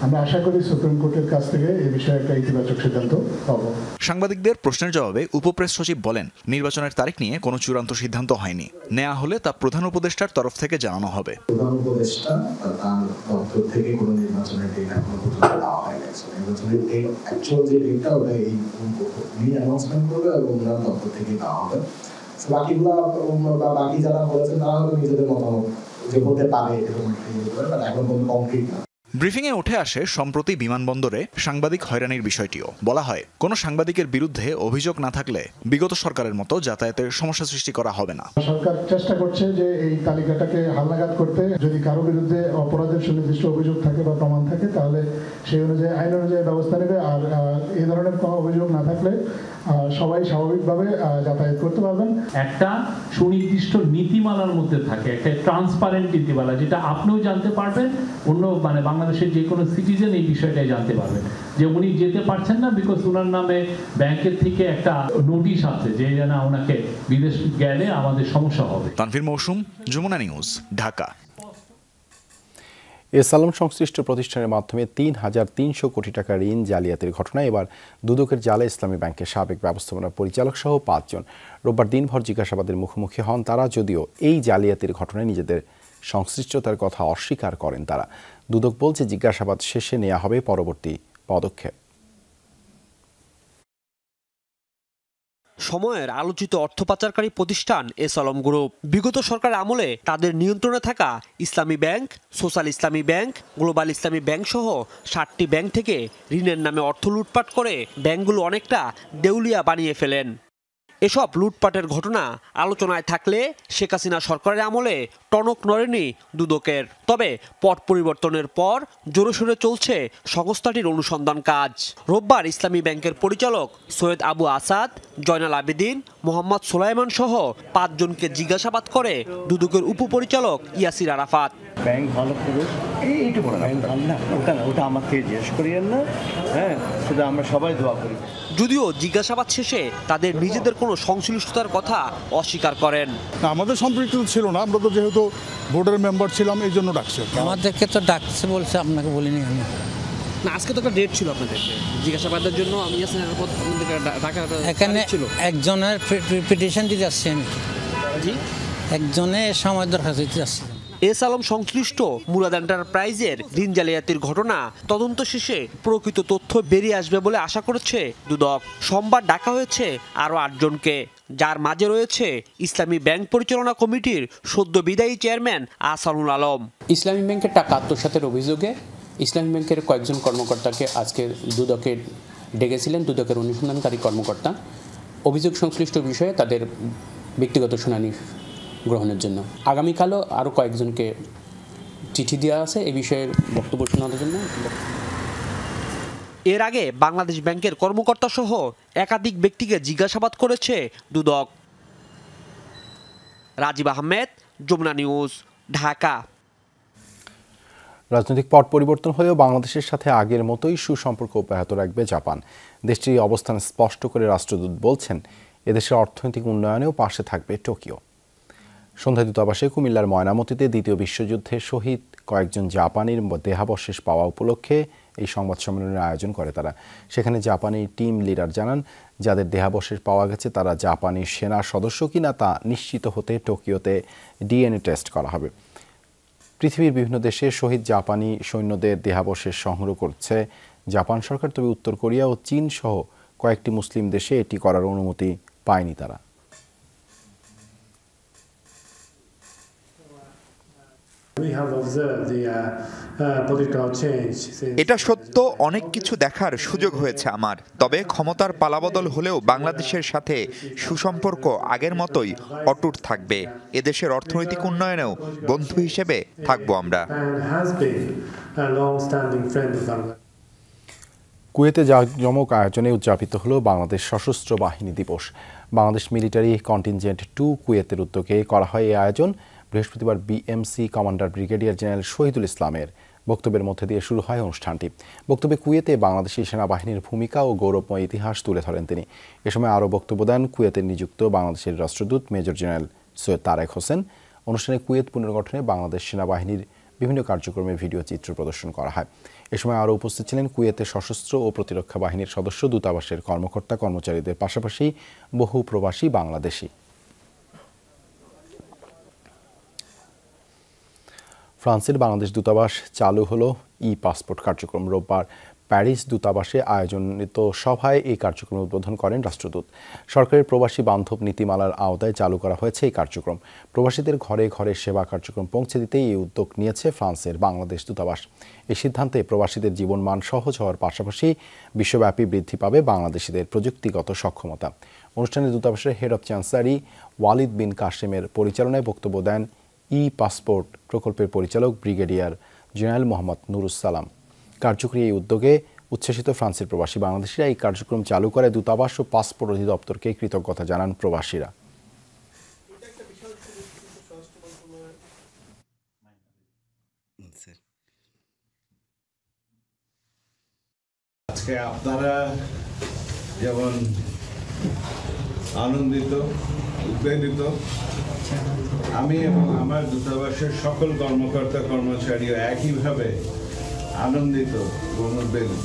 আমরা আশা করি সুপ্রিম কোর্টের কাছ থেকে এই বিষয়ে একটা ইতিবাচক সিদ্ধান্ত পাব। সাংবাদিকদের প্রশ্নের জবাবে উপপ্রেস সচিব বলেন, নির্বাচনের তারিখ নিয়ে কোনো চূড়ান্ত সিদ্ধান্ত হয়নি। নেওয়া হলে তা প্রধান উপদেষ্টার তরফ থেকে জানানো হবে। প্রধান উপদেষ্টা তার দপ্তর থেকে কোনো নির্বাচনের ডেট এখনো পর্যন্ত দেওয়া হয়নি। নির্বাচনের ডেট, অ্যাকচুয়াল যে ডেটটা, ওটা এই অ্যানাউন্সমেন্ট করবে এবং ওনার দপ্তর থেকে দেওয়া হবে। বাকি যারা বলেছেন তারা হয়তো নিজেদের মতামত যে হতে পারে এরকম এখন কোনো কংক্রিট না। ব্রিফিংয়ে উঠে আসে সম্প্রতি বিমানবন্দরে সাংবাদিক হয়রানির বিষয়টিও। বলা হয়, কোনো সাংবাদিকের বিরুদ্ধে অভিযোগ না থাকলে বিগত সরকারের মতো যাতায়াতের সমস্যা সৃষ্টি করা হবে না। সরকার চেষ্টা করছে যে এই তালিকাটাকে হালনাগাদ করতে। যদি কারো বিরুদ্ধে অপরাধের সুনির্দিষ্ট অভিযোগ থাকে বা প্রমাণ থাকে, তাহলে সেই অনুযায়ী আইন অনুযায়ী ব্যবস্থা নেবে। আর এই ধরনের কোনো অভিযোগ না থাকলে সবাই স্বাভাবিকভাবে যাতায়াত করতে পারবেন। একটা সুনির্দিষ্ট নীতিমালার মধ্যে থাকে, একটা ট্রান্সপারেন্ট নীতিমালা, যেটা আপনিও জানতে পারবেন, অন্য বাংলাদেশের যে কোনো সিটিজেন এই বিষয়টাই জানতে পারবেন যে উনি যেতে পারছেন না বিকজ ওনার নামে ব্যাংকের থেকে একটা নোটিশ আছে যে না, ওনাকে বিদেশ গেলে আমাদের সমস্যা হবে। তানভীর মৌসুম, যমুনা নিউজ, ঢাকা। এস আলম সংশ্লিষ্ট প্রতিষ্ঠানের মাধ্যমে ৩,৩০০ কোটি টাকা ঋণ জালিয়াতির ঘটনায় এবার দুদকের জালে ইসলামী ব্যাংকের সাবেক ব্যবস্থাপনা পরিচালক সহ ৫ জন রোববার দিনভর জিজ্ঞাসাবাদের মুখোমুখি হন। তারা যদিও এই জালিয়াতির ঘটনায় নিজেদের সংশ্লিষ্টতার কথা অস্বীকার করেন। তারা দুদক বলছে, জিজ্ঞাসাবাদ শেষে নেওয়া হবে পরবর্তী পদক্ষেপ। সময়ের আলোচিত অর্থ পাচারকারী প্রতিষ্ঠান এস আলম গ্রুপ বিগত সরকার আমলে তাদের নিয়ন্ত্রণে থাকা ইসলামী ব্যাংক, সোশ্যাল ইসলামী ব্যাংক, গ্লোবাল ইসলামী ব্যাংক সহ 7টি ব্যাংক থেকে ঋণের নামে অর্থ লুটপাট করে ব্যাংকগুলো অনেকটা দেউলিয়া বানিয়ে ফেলেন। এসব লুটপাটের ঘটনা আলোচনায় থাকলে শেখ হাসিনা সরকারের আমলে টনক নড়েনি দুদকের। তবে পট পরিবর্তনের পর জোরেশোরে চলছে সংস্থাটির অনুসন্ধান কাজ। রোববার ইসলামী ব্যাংকের পরিচালক সৈয়দ আবু আসাদ, জয়নাল আবেদিন, মোহাম্মদ সোলাইমান সহ 5 জনকে জিজ্ঞাসাবাদ করে দুদকের উপপরিচালক ইয়াসির আরাফাত। ব্যাংক ভালো করে এইটু বলেন, ওটা আমার থেকে জিজ্ঞেস করিয়েন না। হ্যাঁ, শুধু আমরা সবাই দোয়া করি। যদিও জিজ্ঞাসাবাদ শেষে তাদের নিজেদের কোনো সংশ্লিষ্টতার কথা অস্বীকার করেন। আমাদের সম্পৃক্ত ছিল না, আমরা তো যেহেতু বোর্ডের মেম্বার ছিলাম এই জন্য ডাকছে। আমাদেরকে তো ডাকছে বলছে, আপনাকে বলিনি আমি। না, আজকে তো একটা ডেট ছিল আপনাদের জিজ্ঞাসাবাদের জন্য। আমি এখানে একজনের পিটিশন দিতে আসছি আমি, একজনের সময় দরখাস্ত দিতে আসছি। এস আলম সংশ্লিষ্ট মুরাদ এন্টারপ্রাইজের ঋণ জালিয়াতির ঘটনা তদন্ত শেষে প্রকৃত তথ্য বেরিয়ে আসবে বলে আশা করছে দুদক। সোমবার ডাকা হয়েছে আরও 8 জনকে, যার মাঝে রয়েছে ইসলামী ব্যাংক পরিচালনা কমিটির সদ্য বিদায়ী চেয়ারম্যান আহসানুল আলম। ইসলামী ব্যাংকের টাকা আত্মসাতের অভিযোগে ইসলামী ব্যাংকের কয়েকজন কর্মকর্তাকে আজকে দুদকে ডেকেছিলেন দুদকের অনুসন্ধানকারী কর্মকর্তা, অভিযোগ সংশ্লিষ্ট বিষয়ে তাদের ব্যক্তিগত শুনানি গ্রহণের জন্য। আগামীকালও আরও কয়েকজনকে চিঠি দেওয়া আছে এই বিষয়ে বক্তব্য শোনানোর জন্য। এর আগে বাংলাদেশ ব্যাংকের কর্মকর্তা সহ একাধিক ব্যক্তিকে জিজ্ঞাসাবাদ করেছে দুদক। রাজীব আহমেদ, যমুনা নিউজ, ঢাকা। রাজনৈতিক পট পরিবর্তন হলেও বাংলাদেশের সাথে আগের মতোই সুসম্পর্ক অব্যাহত রাখবে জাপান। দেশটির অবস্থান স্পষ্ট করে রাষ্ট্রদূত বলছেন, এদেশের অর্থনৈতিক উন্নয়নেও পাশে থাকবে টোকিও। সন্ধ্যায় দূতাবাসে কুমিল্লার ময়নামতিতে দ্বিতীয় বিশ্বযুদ্ধে শহীদ কয়েকজন জাপানির দেহাবশেষ পাওয়া উপলক্ষে এই সংবাদ সম্মেলনের আয়োজন করে তারা। সেখানে জাপানি টিম লিডার জানান, যাদের দেহাবশেষ পাওয়া গেছে তারা জাপানি সেনা সদস্য কিনা তা নিশ্চিত হতে টোকিওতে ডিএনএ টেস্ট করা হবে। পৃথিবীর বিভিন্ন দেশে শহীদ জাপানি সৈন্যদের দেহাবশেষ সংগ্রহ করছে জাপান সরকার, তবে উত্তর কোরিয়া ও চীন সহ কয়েকটি মুসলিম দেশে এটি করার অনুমতি পায়নি তারা। এটা সত্য, অনেক কিছু দেখার সুযোগ হয়েছে আমার। তবে ক্ষমতার পালাবদল হলেও বাংলাদেশের সাথে সুসম্পর্ক আগের মতোই অটুট থাকবে। এদেশের অর্থনৈতিক উন্নয়নেও বন্ধু হিসেবে থাকবো আমরা। কুয়েতে জাঁকজমক আয়োজনে উদযাপিত হলো বাংলাদেশ সশস্ত্র বাহিনী দিবস। বাংলাদেশ মিলিটারি কন্টিনজেন্ট 2 কুয়েতের উদ্যোগে করা হয় এই আয়োজন। বৃহস্পতিবার BMC commander brigadier general Shahidul ইসলামের বক্তব্যের মধ্যে দিয়ে শুরু হয় অনুষ্ঠানটি। বক্তব্যে কুয়েতে বাংলাদেশি সেনাবাহিনীর ভূমিকা ও গৌরবময় ইতিহাস তুলে ধরেন তিনি। এ সময় আরও বক্তব্য দেন কুয়েতে নিযুক্ত বাংলাদেশের রাষ্ট্রদূত মেজর জেনারেল সৈয়দ তারেক হোসেন। অনুষ্ঠানে কুয়েত পুনর্গঠনে বাংলাদেশ সেনাবাহিনীর বিভিন্ন কার্যক্রমের ভিডিও চিত্র প্রদর্শন করা হয়। এ সময় আরও উপস্থিত ছিলেন কুয়েতের সশস্ত্র ও প্রতিরক্ষা বাহিনীর সদস্য, দূতাবাসের কর্মকর্তা কর্মচারীদের পাশাপাশি বহু প্রবাসী বাংলাদেশি। ফ্রান্সের বাংলাদেশ দূতাবাস চালু হলো পাসপোর্ট কার্যক্রম। রোববার প্যারিস দূতাবাসে আয়োজিত সভায় এই কার্যক্রম উদ্বোধন করেন রাষ্ট্রদূত। সরকারের প্রবাসী বান্ধব নীতিমালার আওতায় চালু করা হয়েছে এই কার্যক্রম। প্রবাসীদের ঘরে ঘরে সেবা কার্যক্রম পৌঁছে দিতেই এই উদ্যোগ নিয়েছে ফ্রান্সের বাংলাদেশ দূতাবাস। এই সিদ্ধান্তে প্রবাসীদের জীবনমান সহজ হওয়ার পাশাপাশি বিশ্বব্যাপী বৃদ্ধি পাবে বাংলাদেশিদের প্রযুক্তিগত সক্ষমতা। অনুষ্ঠানে দূতাবাসের হেড অব চ্যান্সেলারি ওয়ালিদ বিন কাশেমের পরিচালনায় বক্তব্য দেন পাসপোর্ট প্রকল্পের পরিচালক ব্রিগেডিয়ার জেনারেল মোহাম্মদ নুরুসালাম। কার্যকরী এই উদ্যোগে উচ্ছ্বসিত ফ্রান্সের প্রবাসী বাংলাদেশিরা এই কার্যক্রম চালু করে দূতাবাস ও পাসপোর্ট অধিদপ্তরকে কৃতজ্ঞতা জানান প্রবাসীরা। আজকে আপনারা যেমন আনন্দিত, উদ্বেলিত, আমি এবং আমার দূতাবাসের সকল কর্মকর্তা কর্মচারীও একইভাবে আনন্দিত এবং উদ্বেলিত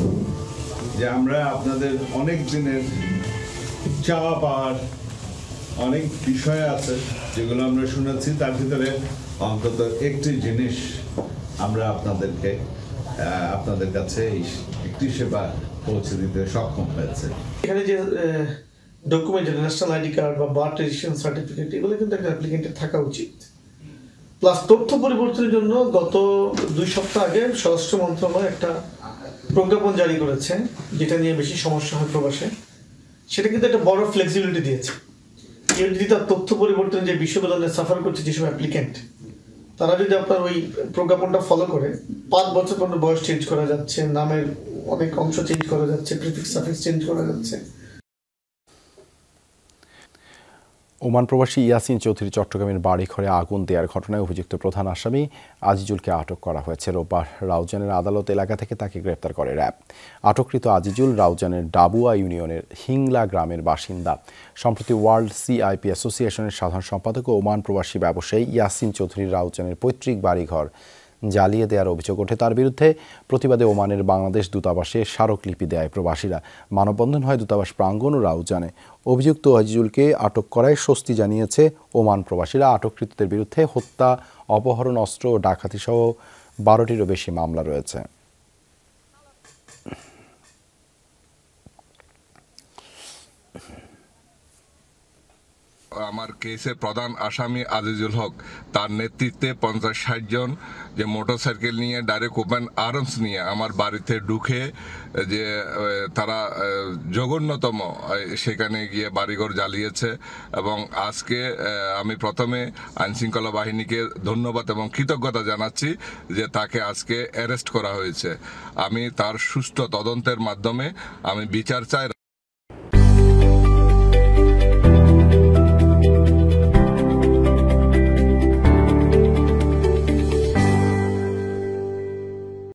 যে আমরা আপনাদের অনেক দিনের চাওয়া পাওয়ার অনেক বিষয় আছে যেগুলো আমরা শুনেছি, তার ভিতরে অন্তত একটি জিনিস আমরা আপনাদের কাছে একটি সেবা পৌঁছে দিতে সক্ষম হয়েছে। এখানে যে ডকুমেন্ট, ন্যাশনাল আইডি কার্ড বা বার্থ রেজিস্ট্রেশন সার্টিফিকেট, এগুলো কিন্তু একটা অ্যাপ্লিকেন্টের থাকা উচিত। প্লাস তথ্য পরিবর্তনের জন্য গত 2 সপ্তাহ আগে স্বরাষ্ট্র মন্ত্রণালয় একটা প্রজ্ঞাপন জারি করেছে, যেটা নিয়ে বেশি সমস্যা হয় প্রবাসে। সেটা কিন্তু একটা বড় ফ্লেক্সিবিলিটি দিয়েছে। কেউ যদি তার তথ্য পরিবর্তনের যে বিশ্ববিদ্যালয়ে সাফার করছে যেসব অ্যাপ্লিকেন্ট, তারা যদি আপনার ওই প্রজ্ঞাপনটা ফলো করে 5 বছর পর্যন্ত বয়স চেঞ্জ করা যাচ্ছে, নামের অনেক অংশ চেঞ্জ করা যাচ্ছে, প্রিফিক্স সাফিক্স চেঞ্জ করা যাচ্ছে। ওমান প্রবাসী ইয়াসিন চৌধুরী চট্টগ্রামের বাড়ি ঘরে আগুন দেওয়ার ঘটনায় অভিযুক্ত প্রধান আসামি আজিজুলকে আটক করা হয়েছে। রোববার রাউজানের আদালত এলাকা থেকে তাকে গ্রেপ্তার করে র্যাব। আটককৃত আজিজুল রাউজানের ডাবুয়া ইউনিয়নের হিংলা গ্রামের বাসিন্দা। সম্প্রতি ওয়ার্ল্ড সিআইপি অ্যাসোসিয়েশনের সাধারণ সম্পাদক ও ওমান প্রবাসী ব্যবসায়ী ইয়াসিন চৌধুরী রাউজানের পৈতৃক বাড়িঘর জ্বালিয়ে দেওয়ার অভিযোগ ওঠে তার বিরুদ্ধে। প্রতিবাদে ওমানের বাংলাদেশ দূতাবাসে স্মারকলিপি দেয় প্রবাসীরা। মানববন্ধন হয় দূতাবাস প্রাঙ্গণ ও রাউজানে। অভিযুক্ত আজিজুলকে আটক করায় স্বস্তি জানিয়েছে ওমান প্রবাসীরা। আটককৃতদের বিরুদ্ধে হত্যা, অপহরণ, অস্ত্র ও ডাকাতি সহ 12টিরও বেশি মামলা রয়েছে। আমার কেসের প্রধান আসামি আজিজুল হক, তার নেতৃত্বে 50-60 জন যে মোটরসাইকেল নিয়ে ডাইরেক্ট ওপেন আর্মস নিয়ে আমার বাড়িতে ঢুকে যে তারা জঘন্যতম সেখানে গিয়ে বাড়িঘর জ্বালিয়েছে। এবং আজকে আমি প্রথমে আইনশৃঙ্খলা বাহিনীকে ধন্যবাদ এবং কৃতজ্ঞতা জানাচ্ছি যে তাকে আজকে অ্যারেস্ট করা হয়েছে। আমি তার সুষ্ঠু তদন্তের মাধ্যমে আমি বিচার চাই।